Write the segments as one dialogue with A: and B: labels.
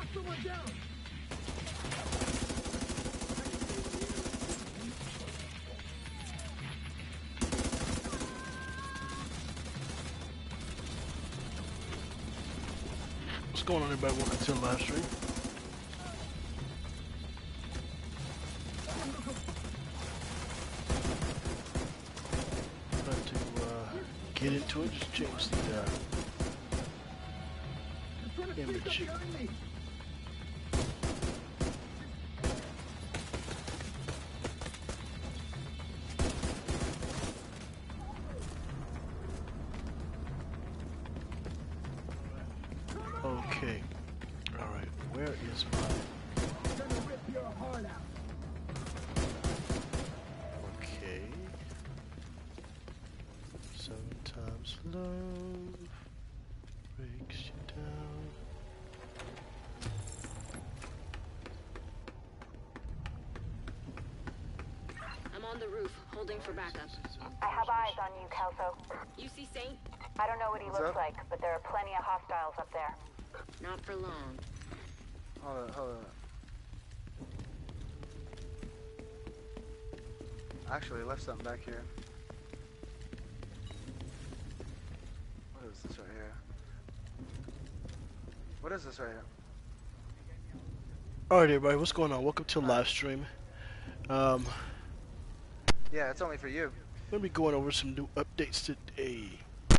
A: What's going on, everybody? Welcome to the live stream. About to get into it. Just change the image. Okay. Alright, where is my... Okay. 7 times love breaks you down.
B: I'm on the roof, holding for backup.
C: I have eyes on you, Kelso.
B: You see Saint?
C: I don't know what he looks like, but there are plenty of hostiles up there.
B: Not for long.
D: Hold on. Actually, I left something back here. What is this right here? What is this right here?
A: Alright, everybody, what's going on? Welcome to the live stream.
D: Yeah, it's only for you.
A: We'll be going over some new updates today.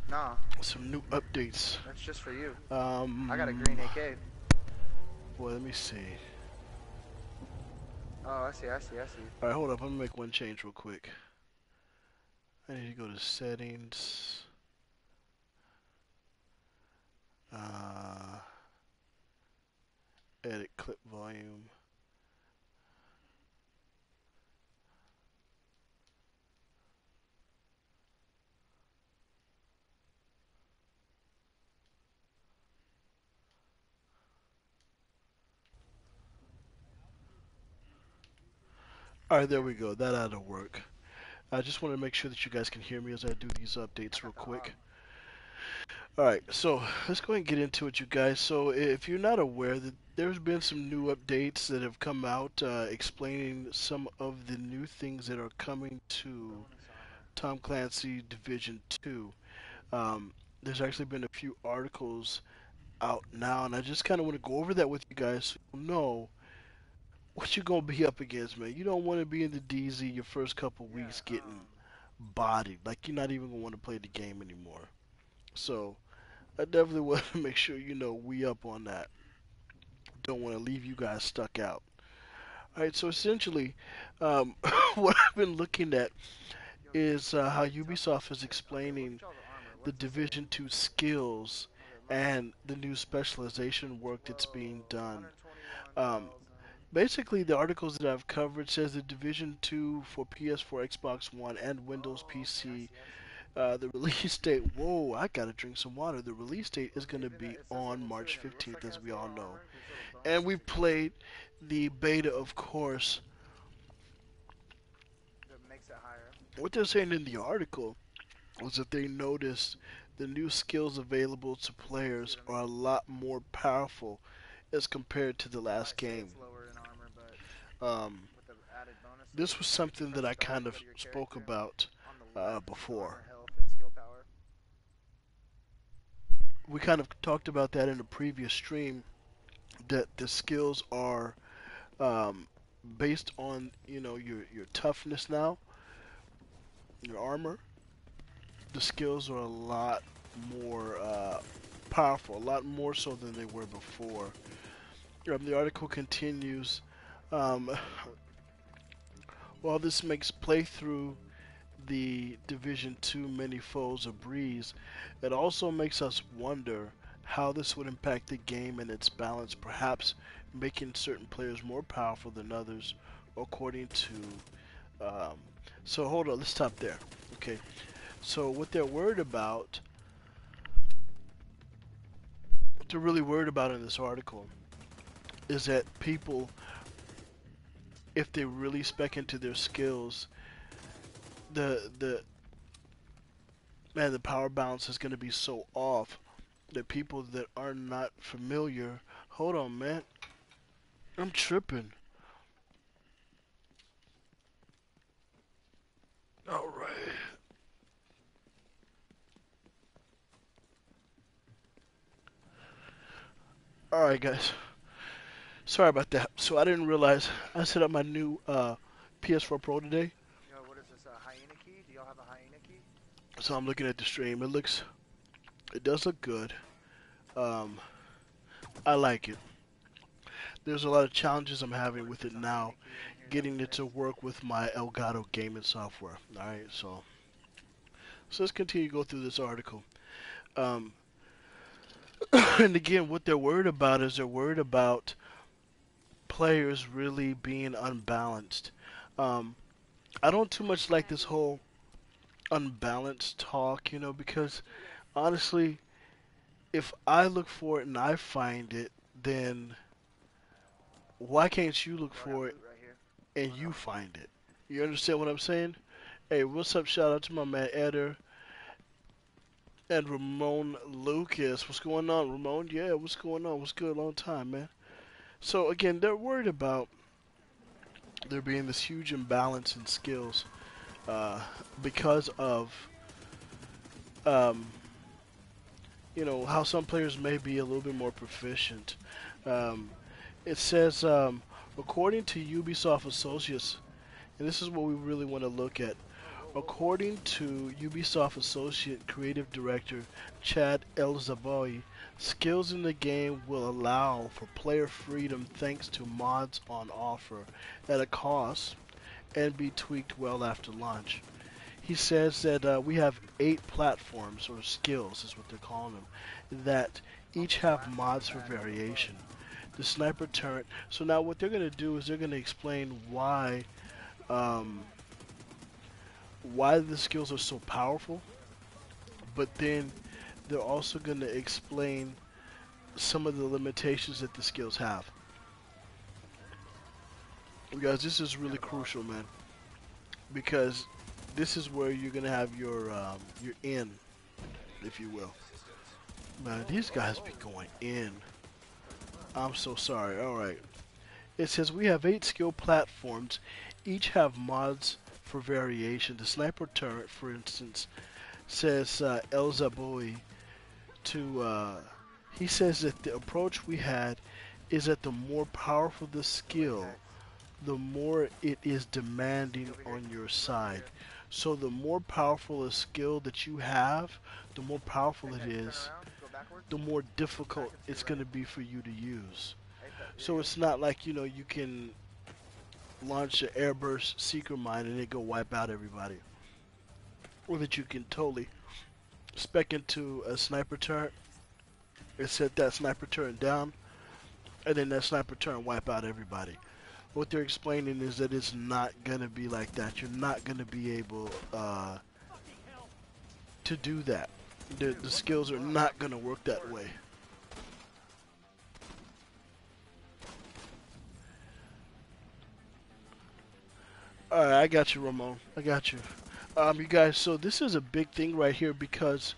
D: Nah.
A: Some new updates.
D: That's just for you. I got a green AK.
A: Boy, let me see.
D: Oh, I see.
A: Alright, hold up. I'm gonna make one change real quick. I need to go to settings. Edit clip volume. Alright, there we go. That ought to work. I just want to make sure that you guys can hear me as I do these updates real quick. Alright, so let's go ahead and get into it, you guys. So if you're not aware, that there's been some new updates that have come out explaining some of the new things that are coming to Tom Clancy Division 2. There's actually been a few articles out now, and I just kind of want to go over that with you guys so you know what you're going to be up against, man. You don't want to be in the DZ your first couple weeks getting bodied. Like, you're not even going to want to play the game anymore. So, I definitely want to make sure you know we up on that. Don't want to leave you guys stuck out. Alright, so essentially, what I've been looking at is how Ubisoft is explaining the Division 2 skills and the new specialization work that's being done. Basically, the articles that I've covered says the Division 2 for PS4, Xbox One, and Windows PC, the release date, whoa, I gotta drink some water. The release date is going to be on March 15th, as we all know. And we've played the beta, of course. What they're saying in the article was that they noticed the new skills available to players are a lot more powerful as compared to the last game. This was something that I kind of spoke about before. We kind of talked about that in a previous stream, that the skills are based on, you know, your toughness now, your armor. The skills are a lot more powerful, a lot more so than they were before. The article continues, while this makes playthrough the Division 2 many foes a breeze, it also makes us wonder how this would impact the game and its balance, perhaps making certain players more powerful than others, according to... so hold on, let's stop there. Okay, so what they're worried about, what they're really worried about in this article, is that people, if they really spec into their skills, the power balance is going to be so off that people that are not familiar Hold on, man. I'm tripping. All right. All right, guys. Sorry about that. So I didn't realize I set up my new PS4 Pro today.
D: Yo, what is this? A hyena key? Do y'all have a hyena key?
A: So I'm looking at the stream. It does look good. Um, I like it. There's a lot of challenges I'm having with it now, getting it to work with my Elgato gaming software. All right, so let's continue to go through this article. Um, and again, what they're worried about is they're worried about players really being unbalanced. Um, I don't too much like this whole unbalanced talk, because honestly, if I look for it and I find it, then why can't you look for it and you find it? You understand what I'm saying? Hey, what's up? Shout out to my man Eder and Ramon Lucas. What's going on, Ramon? Yeah, what's going on? What's good? Long time, man. So again, they're worried about there being this huge imbalance in skills uh, because of um, how some players may be a little bit more proficient. Um, it says, according to Ubisoft Associates, and this is what we really want to look at. According to Ubisoft Associate Creative Director Chad Elzaboy, skills in the game will allow for player freedom thanks to mods on offer at a cost and be tweaked well after launch. He says that we have 8 platforms, or skills is what they're calling them, that each have mods for variation. The sniper turret. So now what they're going to do is they're going to explain um, why the skills are so powerful, but then they're also going to explain some of the limitations that the skills have. Guys, this is really crucial, man, because this is where you're going to have your in, if you will. Man, these guys be going in. I'm so sorry. All right. It says we have 8 skill platforms. Each have mods for variation. The sniper turret, for instance, says El Zaboui he says that the approach we had is that the more powerful the skill, the more it is demanding on your side. So the more powerful a skill that you have, the more powerful it is, the more difficult it's going to be for you to use. So it's not like, you can launch an airburst seeker mine and it go wipe out everybody. Or that you can totally spec into a sniper turret and set that sniper turret down, and then that sniper turret wipe out everybody. What they're explaining is that it's not going to be like that. You're not going to be able to do that. The skills are not going to work that way. Alright, I got you, Ramon. I got you. You guys, so this is a big thing right here because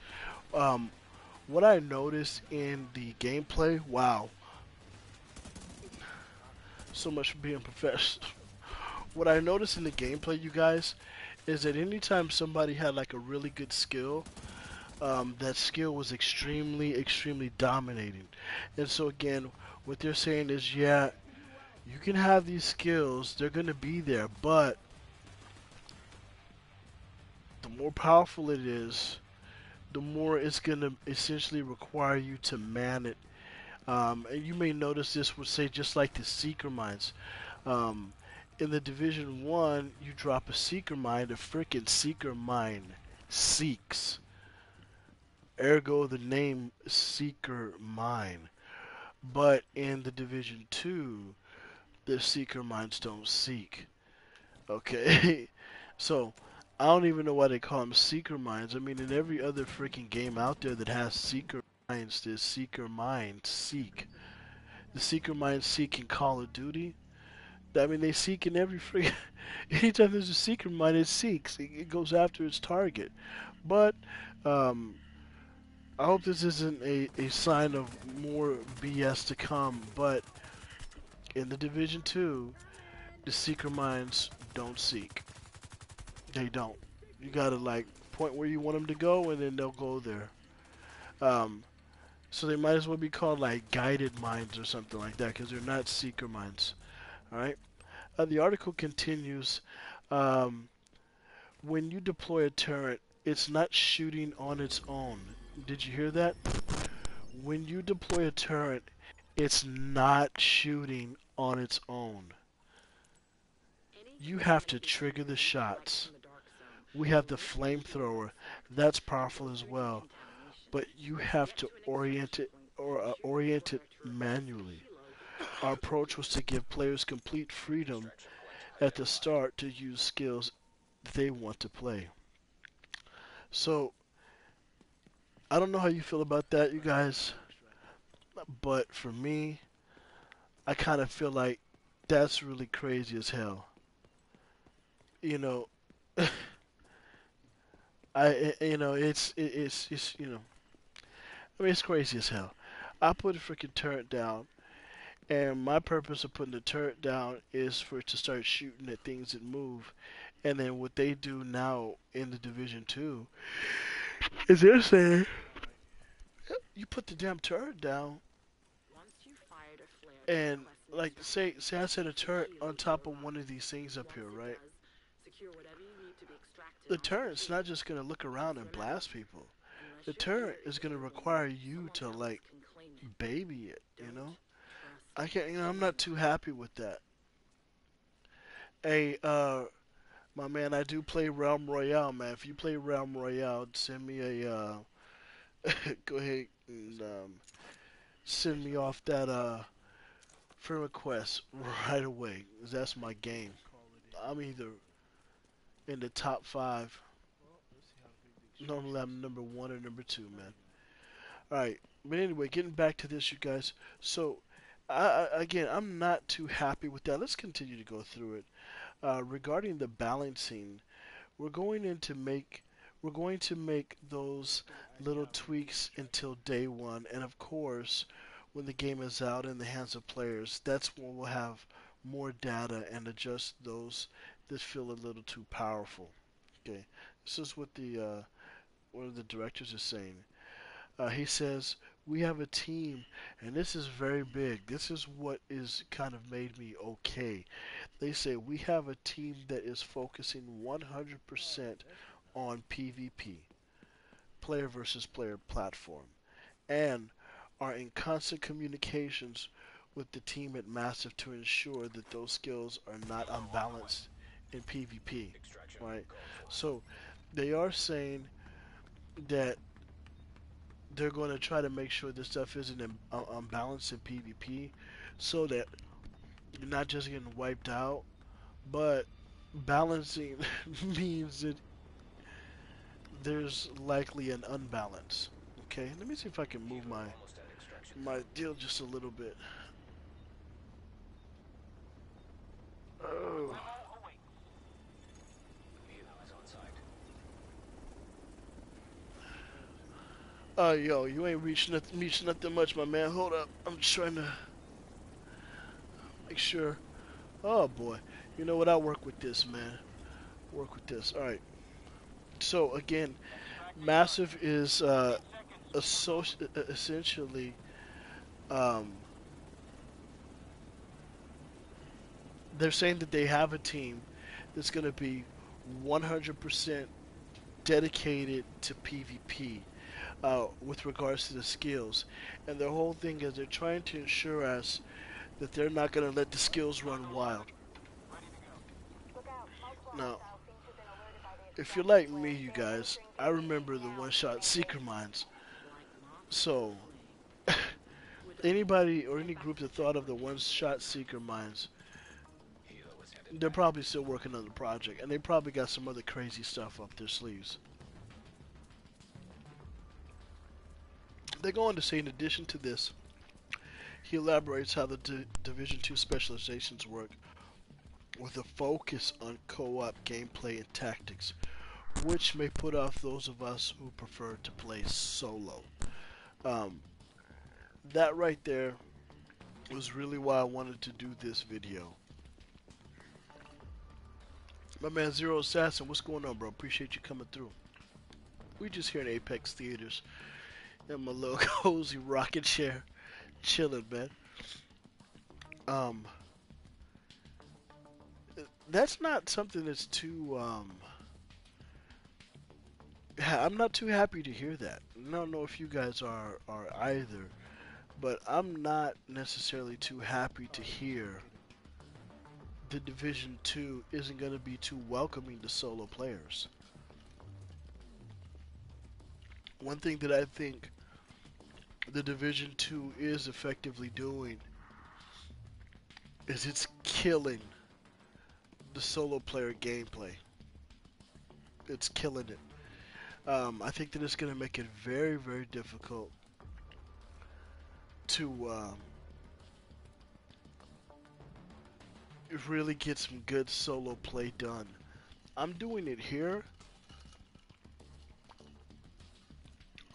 A: what I noticed in the gameplay, wow. So much for being professional. What I noticed in the gameplay, you guys, is that anytime somebody had like a really good skill, that skill was extremely, extremely dominating. And so again, what they're saying is, yeah, you can have these skills, they're going to be there, but the more powerful it is, the more it's going to essentially require you to man it. And you may notice this would say just like the Seeker Mines. In the Division 1, you drop a Seeker Mine, a frickin' Seeker Mine seeks. Ergo the name Seeker Mine. But in the Division 2, the Seeker Mines don't seek. Okay? So, I don't even know why they call them Seeker Mines. I mean, in every other freaking game out there that has Seeker Mines, there's Seeker Mines seek. The Seeker Mines seek in Call of Duty. I mean, they seek in every freaking... Anytime there's a Seeker Mine, it seeks. It goes after its target. But, I hope this isn't a sign of more BS to come, but in the Division 2, the Seeker Mines don't seek. They don't. You gotta, like, point where you want them to go, and then they'll go there. Um, so they might as well be called, like, guided mines or something like that, because they're not Seeker Mines. Alright? The article continues. Um, when you deploy a turret, it's not shooting on its own. Did you hear that? When you deploy a turret, it's not shooting on its own. You have to trigger the shots. We have the flamethrower. That's powerful as well. But you have to orient it manually. Our approach was to give players complete freedom at the start to use skills they want to play. So, I don't know how you feel about that, you guys, but for me, I kind of feel like that's really crazy as hell. You know, it's I mean, it's crazy as hell. I put a freaking turret down, and my purpose of putting the turret down is for it to start shooting at things that move. And then what they do now in the Division 2 is they're saying, you put the damn turret down, and like say I set a turret on top of one of these things up here, right? The turret's not just gonna look around and blast people. The turret is gonna require you to like baby it, you know? I can't, I'm not too happy with that. Hey, my man, I do play Realm Royale, man. If you play Realm Royale, send me go ahead and send me off that friend request right away. 'Cause that's my game. I'm either in the top five. Normally I'm number one or number two, man. All right, but anyway, getting back to this, you guys. So, again, I'm not too happy with that. Let's continue to go through it. Regarding the balancing, we're going in to make we're going to make those little tweaks until day one, and of course, when the game is out in the hands of players, that's when we'll have more data and adjust those that feel a little too powerful. Okay, this is what the one of the directors is saying. He says, we have a team, and this is very big. This is what is kind of made me okay. They say, we have a team that is focusing 100% on PvP, player versus player platform, and are in constant communications with the team at Massive to ensure that those skills are not unbalanced in PvP, right? So they are saying that they're going to try to make sure this stuff isn't unbalanced in PvP so that you're not just getting wiped out, but balancing means that there's likely an unbalance. Okay, let me see if I can move my deal just a little bit. Oh. Yo, you ain't reaching nothing much, my man. Hold up, I'm just trying to make sure. Oh boy, you know what? I'll work with this, man. Work with this. All right. So again, Massive is essentially um, they're saying that they have a team that's going to be 100% dedicated to PvP with regards to the skills. And their whole thing is they're trying to ensure us that they're not going to let the skills run wild. Now, if you're like me, you guys, I remember the one-shot Seeker Mines. So, anybody or any group that thought of the one-shot Seeker Mines, they're probably still working on the project, and they probably got some other crazy stuff up their sleeves. They go on to say, in addition to this, he elaborates how the Division 2 specializations work with a focus on co-op gameplay and tactics, which may put off those of us who prefer to play solo. Um, that right there was really why I wanted to do this video. My man Zero Assassin, what's going on, bro? Appreciate you coming through. We just here in Apex Theaters in my little cozy rocket chair, chilling, man. Um, that's not something that's too. I'm not too happy to hear that. I don't know if you guys are either, but I'm not necessarily too happy to hear the Division 2 isn't going to be too welcoming to solo players. One thing that I think the Division 2 is effectively doing is it's killing the solo player gameplay. It's killing it. I think that it's going to make it very, very difficult to really get some good solo play done. I'm doing it here.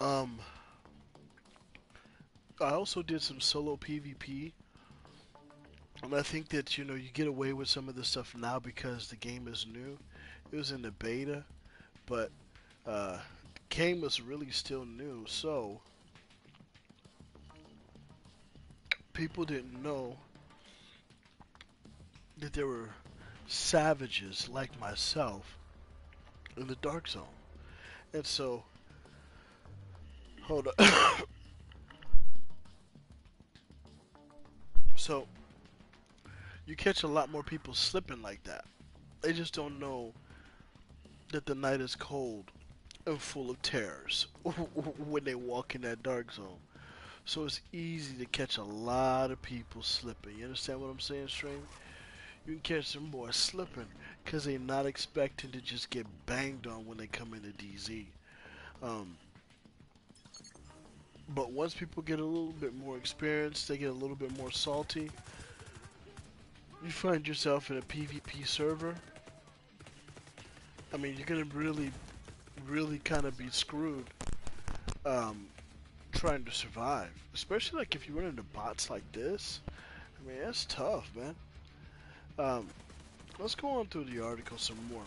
A: Um, I also did some solo PvP, and I think that you get away with some of this stuff now because the game is new. It was in the beta, but the game was really still new, so people didn't know that there were savages like myself in the dark zone. And so, hold on. So, you catch a lot more people slipping like that. They just don't know that the night is cold and full of terrors when they walk in that dark zone. So it's easy to catch a lot of people slipping. You understand what I'm saying, Stream? You can catch some boys slipping because they're not expecting to just get banged on when they come into DZ. Um, but once people get a little bit more experience, they get a little bit more salty, you find yourself in a PvP server. I mean, you're gonna really kind of be screwed um, trying to survive. Especially like if you run into bots like this. I mean, that's tough, man. Um, let's go on through the article some more.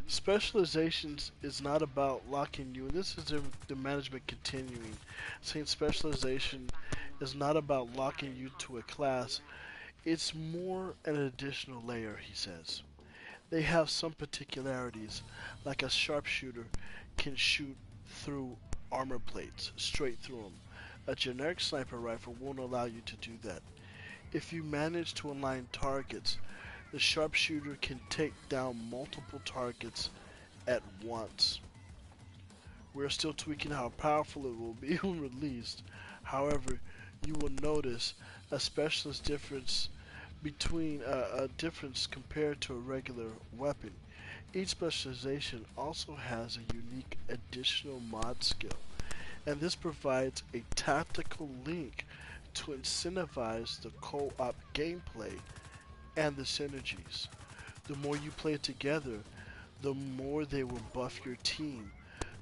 A: Specializations is not about locking you. This is the management continuing, saying specialization is not about locking you to a class. It's more an additional layer, he says. They have some particularities, like a sharpshooter can shoot through armor plates, straight through them. A generic sniper rifle won't allow you to do that. If you manage to align targets, the sharpshooter can take down multiple targets at once. We're still tweaking how powerful it will be when released. However, you will notice a specialist difference between a difference compared to a regular weapon. Each specialization also has a unique additional mod skill, and this provides a tactical link to incentivize the co-op gameplay and the synergies. The more you play together, the more they will buff your team,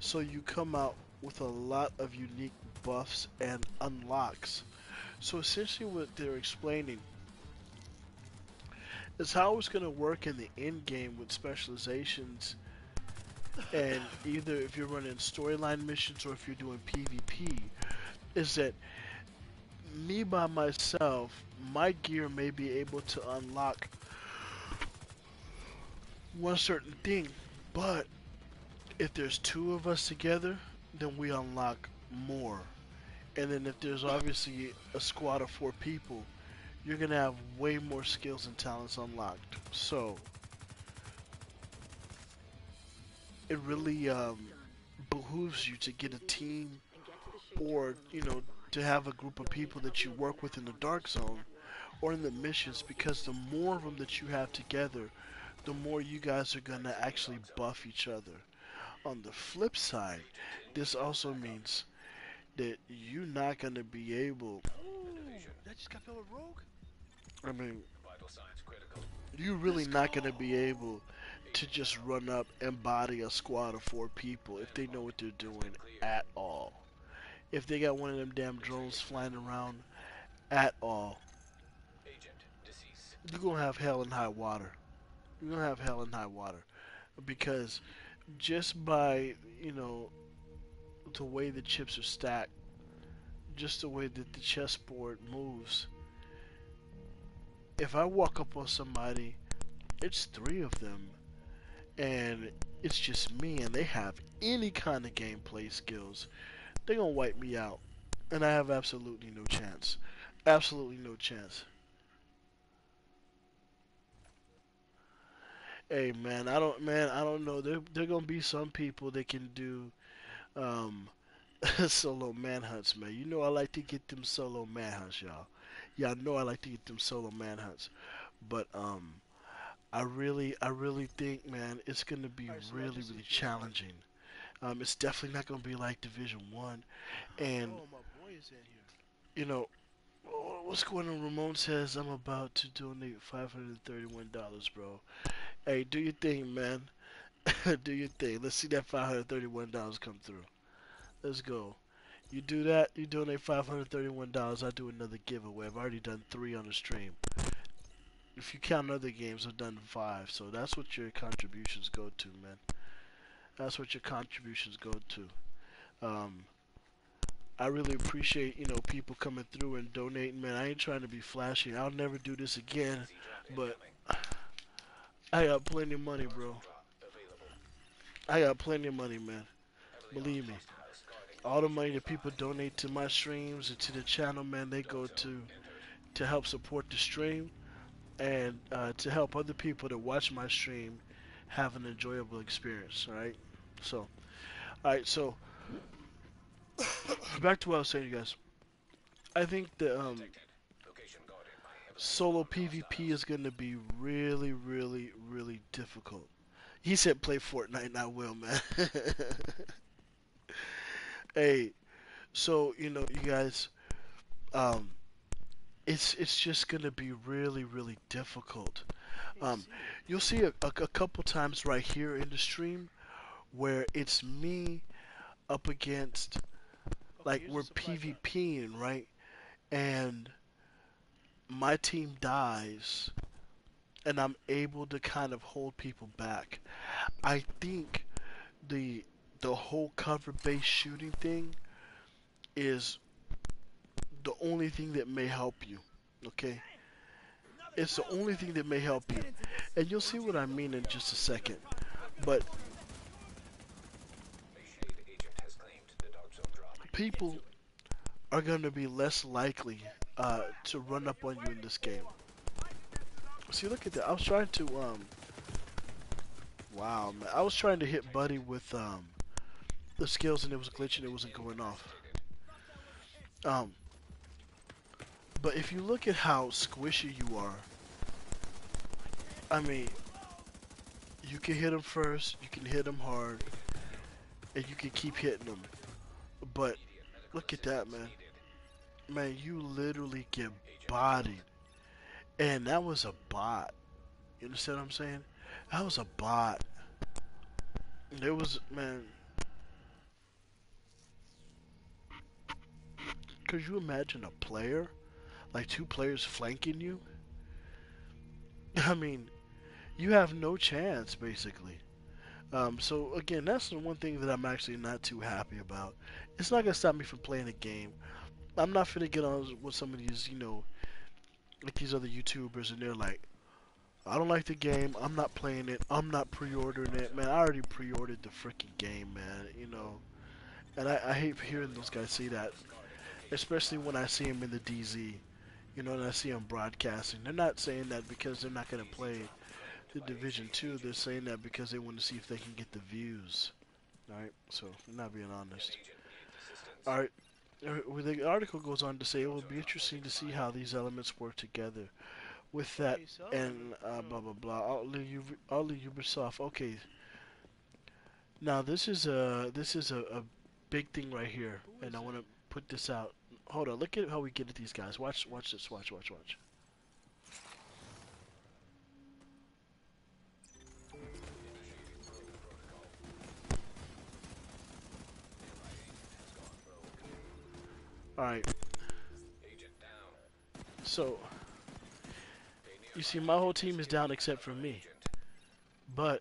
A: so you come out with a lot of unique buffs and unlocks. So essentially what they're explaining is how it's going to work in the end game with specializations, and either if you're running storyline missions or if you're doing PvP, is that me by myself, my gear may be able to unlock one certain thing, but if there's two of us together, then we unlock more. And then if there's obviously a squad of 4 people, you're gonna have way more skills and talents unlocked. So it really behooves you to get a team, or to have a group of people that you work with in the dark zone or in the missions, because the more of them that you have together, the more you guys are gonna actually buff each other. On the flip side, this also means that you're not gonna be able. That just got filled with rogue. I mean, you're really not gonna be able to just run up and body a squad of 4 people if they know what they're doing at all. If they got one of them damn drones flying around at all, you're gonna have hell and high water. You're gonna have hell and high water because just by the way the chips are stacked, just the way that the chessboard moves. If I walk up on somebody, it's 3 of them, and it's just me, and they have any kind of gameplay skills, they're gonna wipe me out, and I have absolutely no chance. Absolutely no chance. Hey man, I don't know. There gonna be some people that can do um solo manhunts, man. You know I like to get them solo manhunts, y'all. Y'all know I like to get them solo manhunts. But I really think, man, it's gonna be really, really challenging. It's definitely not gonna be like Division 1. And you know, what's going on? Ramon says I'm about to donate $531, bro. Hey, do your thing, man. Do your thing. Let's see that $531 come through. Let's go. You do that, you donate $531, I do another giveaway. I've already done 3 on the stream. If you count other games, I've done 5. So that's what your contributions go to, man. That's what your contributions go to. Um, I really appreciate, people coming through and donating, man. I ain't trying to be flashy. I'll never do this again, but I got plenty of money, bro. I got plenty of money, man. Believe me. All the money that people donate to my streams and to the channel, man, they go to help support the stream and to help other people that watch my stream have an enjoyable experience. All right. So back to what I was saying, you guys. I think the solo PvP is going to be really, really, really difficult. He said play Fortnite, and I will, man. Hey, so you guys, um, it's just gonna be really, really difficult. Um, you'll see a couple times right here in the stream where it's me up against, like, we're PvPing, right? And my team dies, and I'm able to kind of hold people back. I think the the whole cover-based shooting thing is the only thing that may help you. Okay? It's the only thing that may help you. And you'll see what I mean in just a second. But people are going to be less likely to run up on you in this game. See, look at that. I was trying to, wow, man. I was trying to hit Buddy with, the skills, and it was glitching. It wasn't going off. Um, but if you look at how squishy you are, I mean, you can hit him first, you can hit him hard, and you can keep hitting him. But look at that, man. Man, you literally get bodied. And that was a bot. You understand what I'm saying? That was a bot. There was, man. Could you imagine a player? Like 2 players flanking you? I mean, you have no chance, basically. So again, that's the one thing that I'm actually not too happy about. It's not gonna stop me from playing the game. I'm not finna get on with some of these, like these other YouTubers, and they're like, I don't like the game, I'm not playing it, I'm not pre-ordering it. Man, I already pre-ordered the freaking game, man, And I hate hearing those guys say that, especially when I see them in the DZ, and I see them broadcasting. They're not saying that because they're not gonna play the Division 2, they're saying that because they want to see if they can get the views. Alright, so I'm not being honest. Alright, well, the article goes on to say it will be interesting to see how these elements work together. With that and blah blah blah. All the Ubisoft. Okay. Now this is a big thing right here, and I want to put this out. Hold on. Look at how we get at these guys. Watch this. Watch. All right. So you see, my whole team is down except for me. But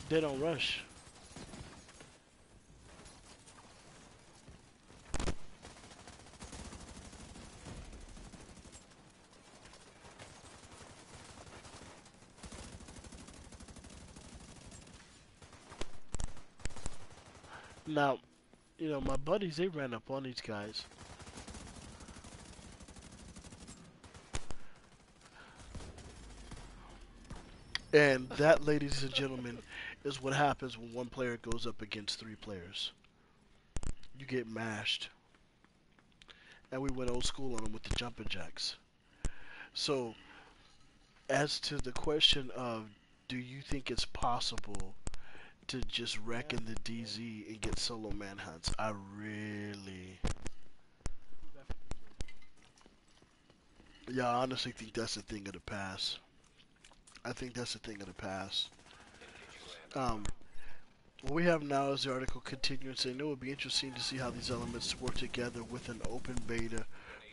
A: they don't rush. Now, my buddies, they ran up on these guys. And that, ladies and gentlemen, is what happens when one player goes up against three players. You get mashed. And we went old school on them with the jumping jacks. So, as to the question of, do you think it's possible to just wreck in the DZ and get solo manhunts? I honestly think that's a thing of the past. I think that's a thing of the past. Um, what we have now is the article continuing saying it would be interesting to see how these elements work together with an open beta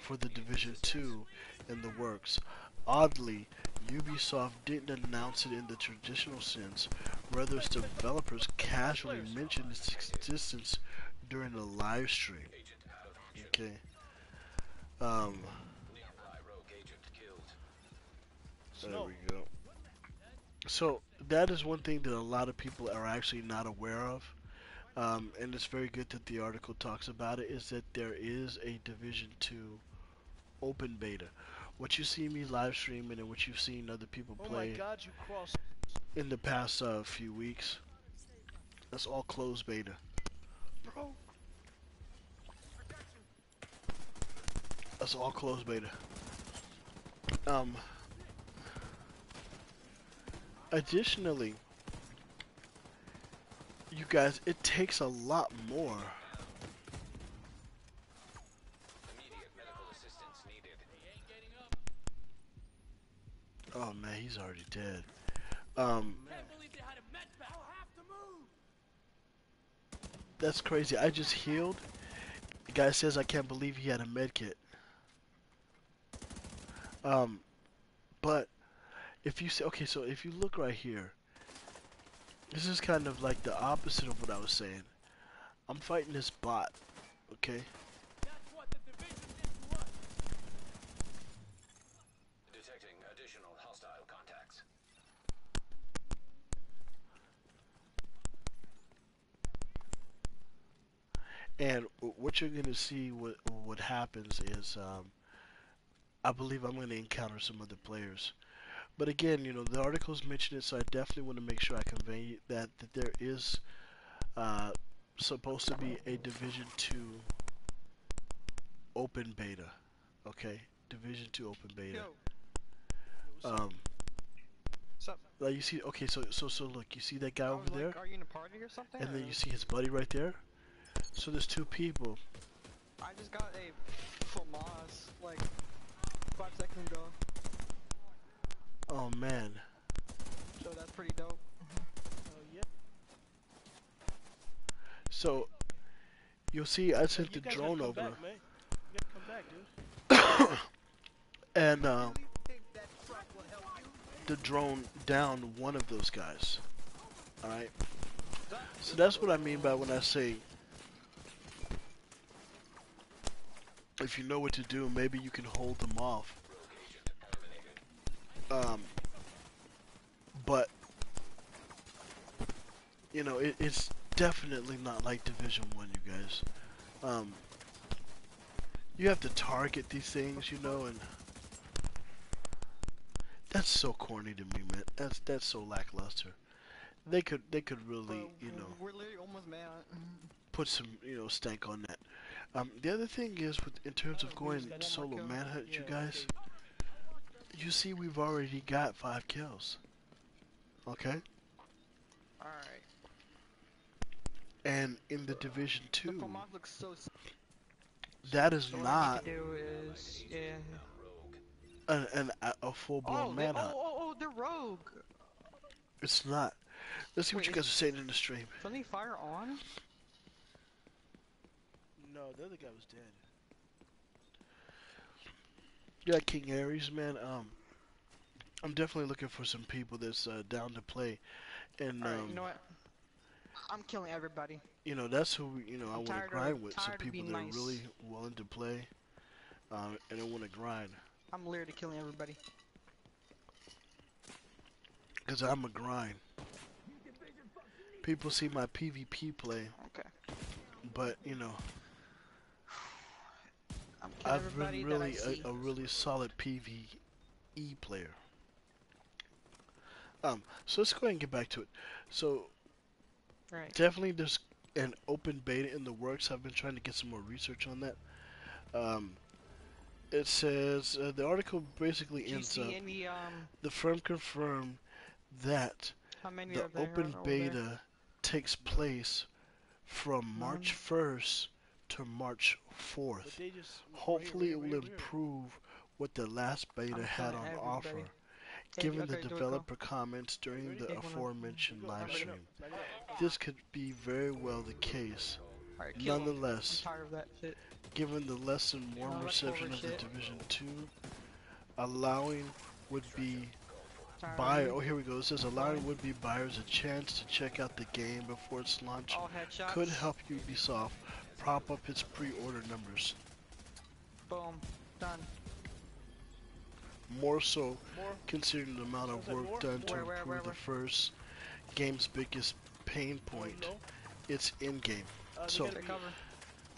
A: for the Division 2 in the works. Oddly, Ubisoft didn't announce it in the traditional sense, rather its developers casually mentioned its existence during a live stream. Okay. Um, there we go. So that is one thing that a lot of people are actually not aware of, and it's very good that the article talks about it, is that there is a Division 2 open beta. What you see me live streaming and what you've seen other people play in the past few weeks, that's all closed beta. That's all closed beta. Additionally, you guys, it takes a lot more. Oh man, he's already dead. That's crazy. I just healed. The guy says I can't believe he had a med kit. But if you see, okay, so if you look right here, this is kind of like the opposite of what I was saying. I'm fighting this bot, okay?
E: Detecting additional hostile contacts.
A: And what you're gonna see, what happens is, I believe I'm gonna encounter some other players. But again, the articles mention it, so I definitely want to make sure I convey that there is supposed to be a Division 2 open beta. Okay, Division 2 open beta. Like you see, okay, so look, you see that guy over there,
F: Are you in a party or something?
A: and then you see his buddy right there. So there's two people.
F: I just got a FAMAS like 5 seconds ago.
A: Oh man.
F: So that's pretty dope.
A: Oh yeah. So you'll see I sent the drone over.
G: Back, man. You gotta come back, dude.
A: And the drone downed one of those guys. Alright? So that's what I mean by when I say, if you know what to do, maybe you can hold them off. But it's definitely not like Division 1, you guys. You have to target these things, and that's so corny to me, man. That's so lackluster. They could really,
F: We're literally almost mad.
A: put some, stank on that. The other thing is, in terms of going solo manhunt, you guys, you see we've already got 5 kills. Okay?
F: Alright.
A: And in the Division 2,
F: The FAMAS looks so
A: that is
F: so
A: not
F: what I need to do is,
A: a full-blown manhunt.
F: They're rogue.
A: It's not. Let's see what
F: Wait,
A: you guys are saying in the stream.
F: Friendly fire on?
G: No, the other guy was dead.
A: Yeah, King Aries, man. I'm definitely looking for some people that's down to play, and
F: Alright, you know what? I'm killing everybody.
A: that's who I
F: I'm
A: want to
F: tired
A: grind with. Some
F: tired of
A: people
F: being
A: that are
F: nice.
A: really willing to play, and they want to grind.
F: I'm literally killing everybody.
A: Cause I'm a grind. People see my PvP play,
F: Okay.
A: but
F: I'm killing
A: I've been
F: everybody that I
A: really
F: see.
A: a really solid PvE player. So let's go ahead and get back to it. So
F: Right.
A: definitely there's an open beta in the works. I've been trying to get some more research on that. Um, it says the article basically
F: Do you
A: ends
F: see
A: up.
F: any
A: The firm confirmed that
F: how many
A: the
F: are there
A: open
F: over there?
A: beta takes place from March
F: None.
A: 1st to March
G: But
A: 4th.
G: they just
A: Hopefully, it
G: right
A: will
G: here, right here.
A: improve what the last beta
F: I'm
A: had
F: killing
A: on
F: everybody.
A: offer,
F: Hey,
A: given the
F: okay, do it, go.
A: developer comments during
G: Ready?
A: the
F: Take one of
A: aforementioned
G: Go.
A: live
G: Back it
A: stream.
G: up. Back it up.
A: This could be very well the case.
F: Alright, kill him. I'm
A: Nonetheless,
F: tired of that shit.
A: given the less than warm
F: No, that's
A: reception of the
F: bullshit.
A: Division 2, allowing would be
F: Tired
A: buyer.
F: of
A: Oh,
F: you.
A: here we go. It says allowing would-be buyers a chance to check out the game before its launch
F: All headshots.
A: could help Ubisoft prop up its pre-order numbers.
F: Boom. Done.
A: More so,
G: More.
A: considering the amount of
G: Sounds like
A: work
G: more.
A: done to
F: Where,
A: improve the
F: where?
A: first game's biggest pain point.
G: No.
A: It's in-game.
G: They
A: So,
G: gotta
F: Take
G: be-
F: cover.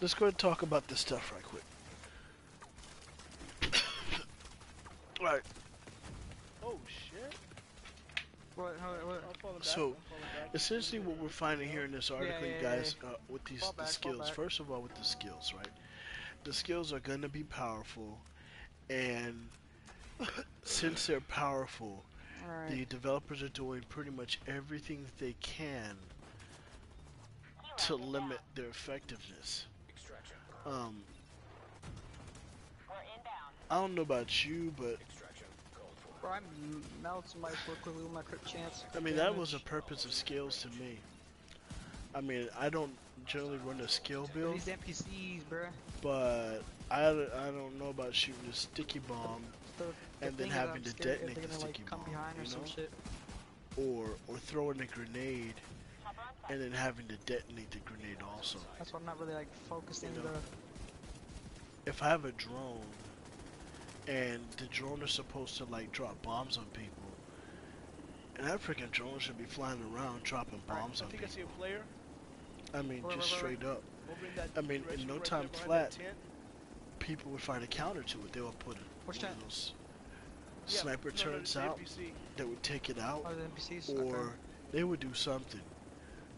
A: let's go ahead and talk about this stuff right quick. Alright,
G: Oh shit!
F: What?
G: I'm falling back.
A: So,
G: I'm falling back.
A: essentially what we're finding here in this article, you guys, with these
F: Fall
A: the
F: back, fall
A: skills.
F: back.
A: First of all, with the skills, right? The skills are going to be powerful, and since they're powerful,
F: Alright.
A: the developers are doing pretty much everything that they can to limit their effectiveness.
E: Extraction.
A: Um,
C: We're inbound.
A: I don't know about you, but
E: Extraction called for.
F: Bro, I'm melting somebody so quickly with my crit chance.
A: I mean that was the purpose of skills to me. I mean, I don't generally run a skill build,
F: These NPCs, bruh.
A: but I don't know about shooting a sticky bomb
F: The
A: and then
F: thing is,
A: having
F: I'm
A: to
F: scared if
A: detonate
F: they're
A: the
F: gonna,
A: sticky
F: like, come
A: bomb,
F: behind or
A: you
F: some
A: know?
F: shit.
A: or throwing a grenade and then having to detonate the grenade also.
F: That's why I'm not really like focusing
A: You know?
F: the.
A: If I have a drone and the drone is supposed to like drop bombs on people, and that freaking drone should be flying around dropping bombs
G: I
A: on
G: think I
A: people.
G: see a player.
A: I mean,
F: Where,
A: just
F: where, where?
A: straight up.
G: Over in that
A: I mean, in
G: direction
A: no
G: right
A: time
G: there behind
A: flat,
G: that tent.
A: people would find a counter to it. They would put
F: Which
A: one
F: tent?
A: of those
G: Yeah,
A: sniper
G: no,
A: turrets
G: the
A: out
G: NPC.
A: that would take it out,
F: Oh, the NPCs?
A: or
F: Okay.
A: they would do something.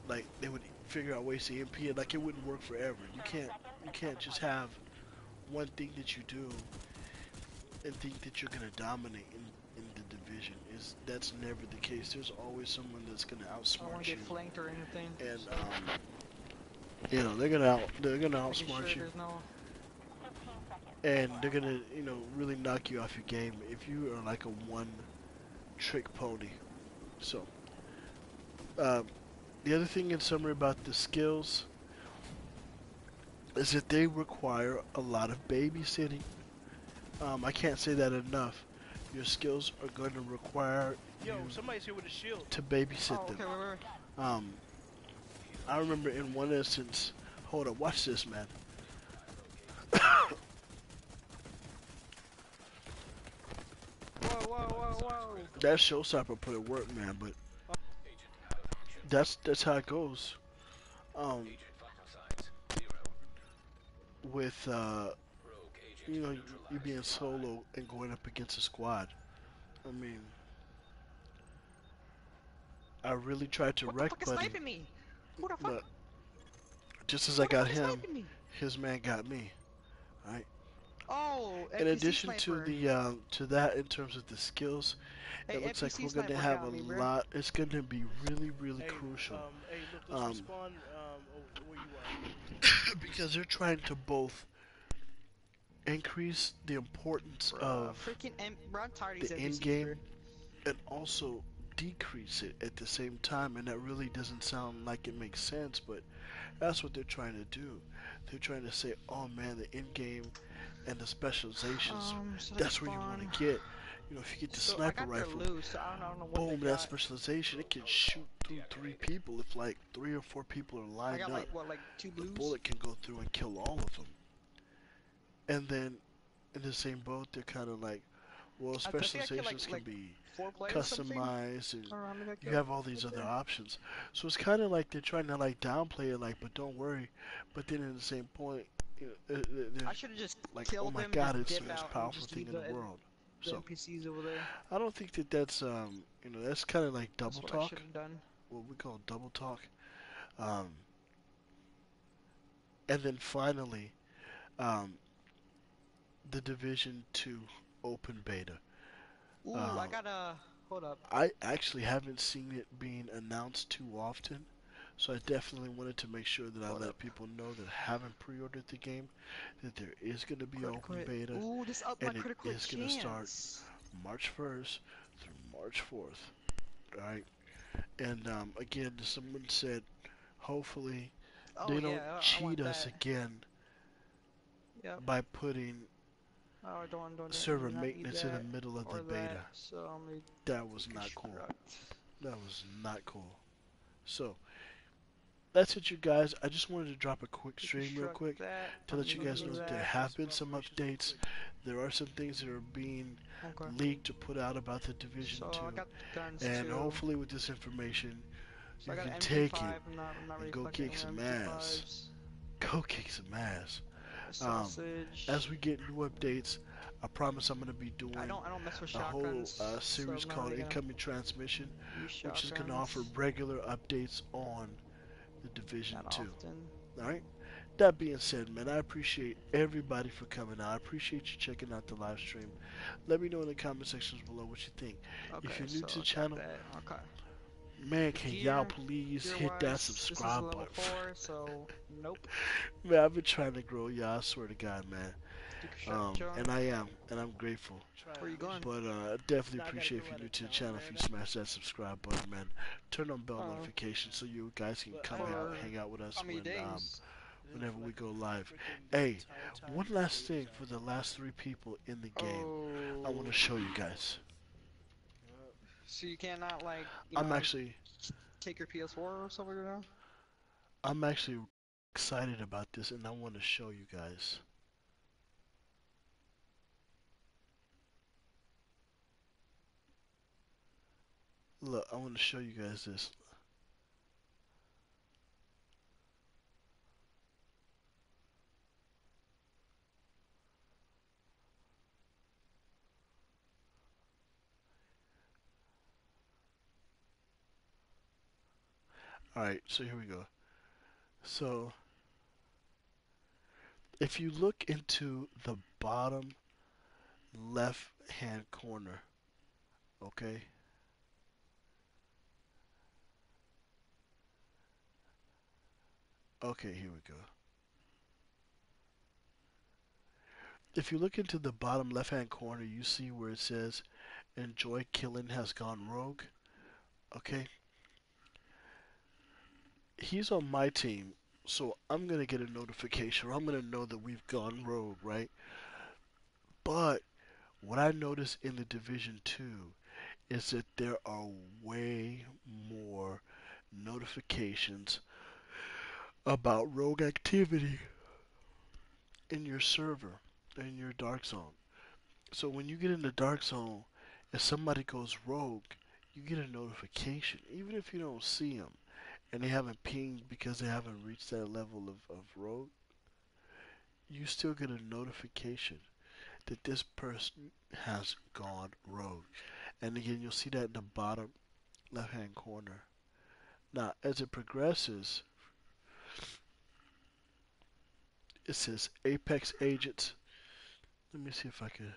A: Like they would figure out ways to EMP it. Like it wouldn't work forever. You can't just have one thing that you do and think that you're gonna dominate in the division. That's never the case. There's always someone that's gonna
F: I don't want
A: outsmart
F: to
A: you,
F: get flanked or anything.
A: and
F: so
A: they're gonna
F: making
A: outsmart
F: sure
A: you,
F: there's no.
C: 15 seconds.
A: and they're gonna really knock you off your game if you are like a one-trick pony. So, the other thing in summary about the skills is that they require a lot of babysitting. I can't say that enough. Your skills are going to require
G: Yo,
A: you
G: somebody's here with a shield.
A: to babysit
F: Oh,
A: them.
F: okay, wait.
A: I remember in one instance, hold up, watch this, man.
F: Whoa.
A: That showstopper put it work, man, but
E: Agent out of action.
A: that's how it goes.
E: Agent vital signs 0.
A: With
E: Rogue agent
A: you
E: neutralized.
A: being solo and going up against a squad. I mean, I really tried to
F: What the
A: wreck
F: fuck is
A: Buddy,
F: sniping me? Who the fuck?
A: but just as I
F: Who the
A: got
F: fuck is
A: him,
F: sniping me?
A: his man got me. Right.
F: Oh,
A: In
F: NPC
A: addition
F: sniper.
A: to the to that, in terms of the skills,
F: Hey,
A: it looks like
F: NPC
A: we're gonna
F: sniper
A: have
F: got
A: a
F: me, bro.
A: lot. It's gonna be really
G: Hey,
A: crucial
G: hey, look, let's
A: Um,
G: respawn. Where you are?
A: because they're trying to both increase the importance of
F: freaking bro, I'm tired of
A: the
F: these
A: end
F: NPCs,
A: game
F: bro.
A: and also decrease it at the same time, and that really doesn't sound like it makes sense, but That's what they're trying to do. They're trying to say, oh man, the in game and the specializations,
F: Select
A: that's where you want
F: spawn.
A: to get. You know, if you get the
F: So I
A: sniper
F: got their
A: rifle,
F: loot, so I don't know what they
A: boom, that
F: got.
A: specialization, it can shoot through three people. If like three or four people are
F: I
A: lined
F: got like
A: up,
F: what, like 2
A: the
F: blues?
A: bullet can go through and kill all of them. And then in the same boat, they're kind of like, well,
F: I think I killed
A: specializations can
F: like
A: be
F: 4 players something.
A: customized and
F: Or how many I
A: you
F: killed
A: have all these
F: right
A: other
F: there.
A: options. So it's kind of like they're trying to like downplay it, like, but don't worry. But then at the same point,
F: I
A: they're
F: should have just
A: like, oh
F: killed
A: my
F: them and
A: God,
F: just
A: it's the
F: dip
A: most
F: out and
A: powerful
F: just
A: thing
F: leave
A: in the world.
F: the
A: So
F: NPCs over there.
A: I don't think that that's that's kind of like double
F: That's what I
A: talk,
F: should have done.
A: what we call double talk. Um, and then finally, um, the Division 2 open beta.
F: Ooh, I
A: Uh,
F: got a. Hold up.
A: I actually haven't seen it being announced too often, so I definitely wanted to make sure that I
F: Hold
A: let
F: up.
A: people know that haven't pre-ordered the game, that there is going to be
F: Crit
A: open
F: crit.
A: beta,
F: Ooh, this up my
A: and it
F: critical
A: is going to start
F: chance.
A: March 1st through March 4th. All right, and again, someone said, hopefully
F: Oh
A: they don't
F: yeah, I
A: cheat
F: want
A: us
F: that.
A: again
F: Yep.
A: by putting
F: Oh, I
A: server
F: do not need
A: maintenance in the
F: that
A: middle of the
F: or that.
A: beta.
F: So I'm gonna
A: That was not cool.
F: deconstruct.
A: That was not cool. So that's it, you guys. I just wanted to drop a quick stream real
F: Deconstruct
A: quick
F: that.
A: to let you guys know
F: Remove
A: that there
F: that.
A: have been some updates. There are some things that are being
F: Okay.
A: leaked or put out about the Division
F: So
A: 2.
F: I got guns
A: And
F: too.
A: hopefully with this information,
F: So
A: you
F: I got
A: can
F: an
A: take it
F: MP5. I'm not
A: and
F: really
A: go
F: collecting
A: kick
F: any
A: some
F: more
A: ass.
F: MP5s.
A: Go kick some ass.
F: A
A: Um, as
F: sausage.
A: we get new updates, I promise I'm going to be
F: I
A: doing
F: don't mess with
A: a whole
F: shotguns, so
A: series
F: I'm not
A: called
F: really gonna
A: Incoming Transmission,
F: use
A: which is going to offer
F: shotguns.
A: regular updates on the Division
F: Not
A: 2.
F: often.
A: Alright? That being said, man, I appreciate everybody for coming out. I appreciate you checking out the live stream. Let me know in the comment sections below what you think.
F: Okay,
A: If you're new
F: so
A: to the
F: I got
A: channel,
F: that. Okay.
A: man,
F: The
A: can y'all
F: gear,
A: please
F: gear
A: hit that
F: wise, this is a
A: subscribe
F: level
A: button?
F: 4, so nope.
A: Man, I've been trying to grow, y'all. I swear to God, man.
F: Deconstruct junk.
A: And I am, and I'm grateful.
F: Where you going?
A: But I definitely
G: Now I gotta
A: appreciate
G: go
A: if you're
G: out
A: new
G: of
A: to the
G: town,
A: channel, if
G: man.
A: you smash that subscribe button, man. Turn on bell
F: Uh,
A: notifications so you guys can
G: But
A: come
G: I
A: out,
F: for
A: hang out with us
F: how many
A: when
F: days?
A: whenever we go live.
G: freaking
A: Hey,
G: entire time
A: one
G: these
A: last
G: days
A: thing for the last 3 people in the game. I want
F: Oh,
A: to show you guys.
F: so you cannot like,
A: I'm actually,
F: take your PS4 or something like that?
A: I'm actually excited about this, and I want to show you guys. Look, I want to show you guys this. Alright, so here we go. So, if you look into the bottom left hand corner, okay? Okay, here we go. If you look into the bottom left hand corner, you see where it says Enjoy Killing has gone rogue. Okay? He's on my team, so I'm gonna get a notification, or I'm gonna know that we've gone rogue, right? But what I noticed in the Division 2 is that there are way more notifications about rogue activity in your server, in your dark zone. So when you get in the dark zone, if somebody goes rogue, you get a notification, even if you don't see them, and they haven't pinged because they haven't reached that level of rogue, you still get a notification that this person has gone rogue. And again, you'll see that in the bottom left hand corner. Now, as it progresses, it says Apex Agents. Let me see if I can.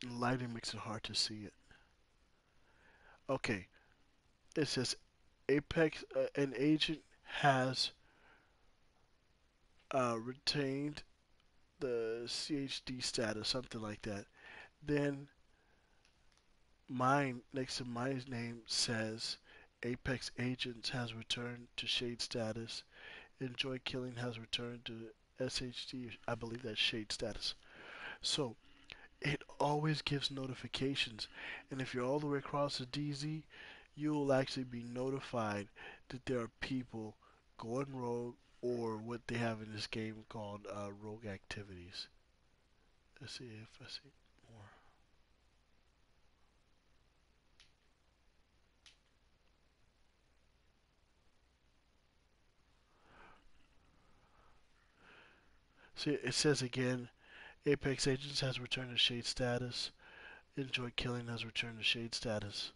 A: Lighting makes it hard to see it. Okay, it says Apex, an agent has retained the CHD status, something like that. Then mine, next to my name, says Apex Agents has returned to Shade status. Enjoy Killing has returned to SHD. I believe that's Shade status. So it always gives notifications, and if you're all the way across the DZ, you will actually be notified that there are people going rogue or what they have in this game called rogue activities. Let's see if I see more. See, it says again, Apex Agents has returned to Shade status. Enjoy Killing has returned to Shade status.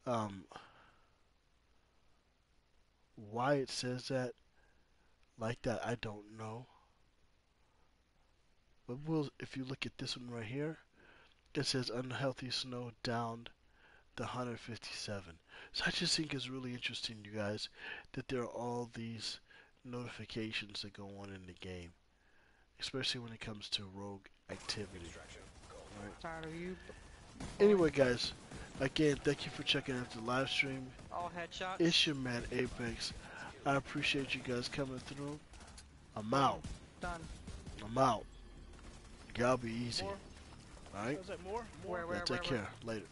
A: Um, why it says that like that, I don't know. But if you look at this one right here, it says Unhealthy Snow downed the 157. So I just think it's really interesting, you guys, that there are all these notifications that go on in the game, especially when it comes to rogue activity. Right?
F: Tired of you.
A: Anyway, guys, again, thank you for checking out the live stream.
F: All headshots.
A: It's your man Apex. I appreciate you guys coming through. I'm out.
F: Done.
A: I'm out. Y'all be easy.
G: More?
A: Alright?
G: Was that more? More?
F: Where,
A: Yeah, take care. Later.